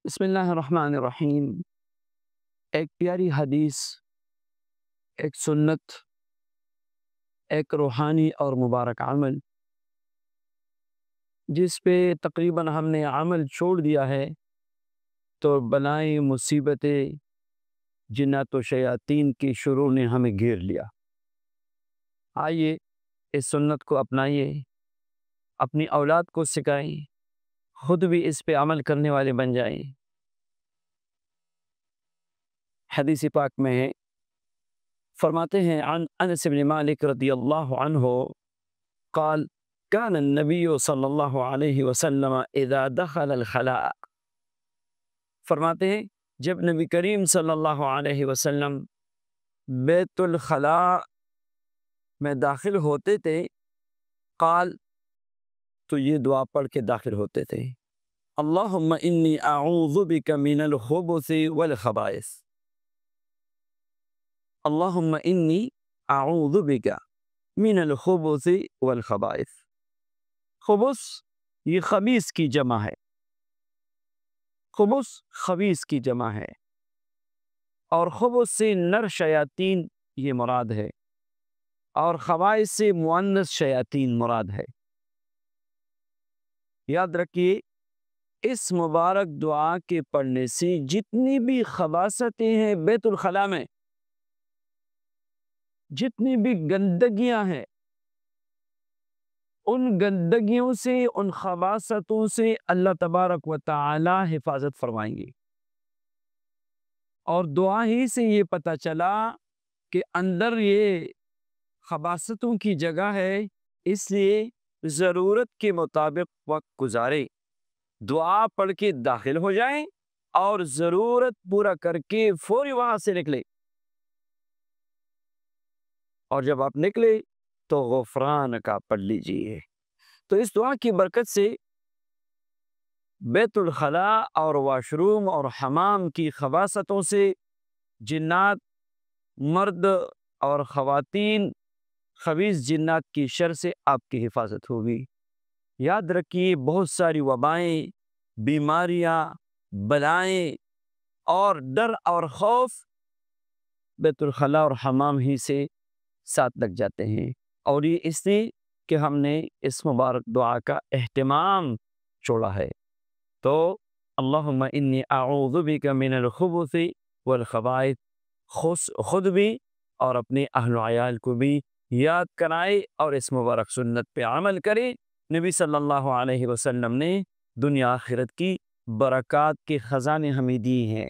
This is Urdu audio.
بسم اللہ الرحمن الرحیم۔ ایک پیاری حدیث، ایک سنت، ایک روحانی اور مبارک عمل جس پہ تقریباً ہم نے عمل چھوڑ دیا ہے تو بلائیں، مصیبتیں، جنات و شیاطین کی شرور نے ہمیں گھیر لیا۔ آئیے اس سنت کو اپنائیے، اپنی اولاد کو سکھائیں، خود بھی اس پہ عمل کرنے والے بن جائیں۔ حدیث پاک میں ہے، فرماتے ہیں عن انس بن مالک رضی اللہ عنہ قال كان النبی صلی اللہ علیہ وسلم اذا دخل الخلاء، فرماتے ہیں جب نبی کریم صلی اللہ علیہ وسلم بیت الخلاء میں داخل ہوتے تھے، قال تو یہ دعا پڑھ کے داخل ہوتے تھے، اللہم انی اعوذ بک من الخبث والخبائث، اللہم انی اعوذ بک من الخبث والخبائث۔ خبث یہ خبیث کی جمع ہے، خبث خبیث کی جمع ہے، اور خبث سے نر شیاطین یہ مراد ہے، اور خبائث سے مؤنث شیاطین مراد ہے۔ یاد رکھیے اس مبارک دعا کے پڑھنے سے جتنی بھی خباثتیں ہیں بیت الخلاء میں، جتنی بھی گندگیاں ہیں، ان گندگیوں سے، ان خباثتوں سے اللہ تبارک و تعالی حفاظت فرمائیں گے۔ اور دعا ہی سے یہ پتہ چلا کہ اندر یہ خباثتوں کی جگہ ہے، اس لیے ضرورت کے مطابق وقت گزارے، دعا پڑھ کے داخل ہو جائیں اور ضرورت پورا کر کے فوری وہاں سے نکلے، اور جب آپ نکلے تو غفران کا پڑھ لیجئے۔ تو اس دعا کی برکت سے بیت الخلاء اور واش روم اور حمام کی خباثتوں سے، جنات، مرد اور خواتین، خبیث جنات کی شر سے آپ کی حفاظت ہوگی۔ یاد رکھیے بہت ساری وبائیں، بیماریاں، بلائیں اور ڈر اور خوف بیت الخلاء اور حمام ہی سے ساتھ لگ جاتے ہیں، اور یہ اس لیے کہ ہم نے اس مبارک دعا کا اہتمام چھوڑا ہے۔ تو اللہم انی اعوذ بک من الخبث والخبائث، خود بھی اور اپنے اہل و عیال کو بھی یاد کرائے اور اس مبارک سنت پہ عمل کرے۔ نبی صلی اللہ علیہ وسلم نے دنیا آخرت کی برکات کے خزانے ہمیں دی ہیں۔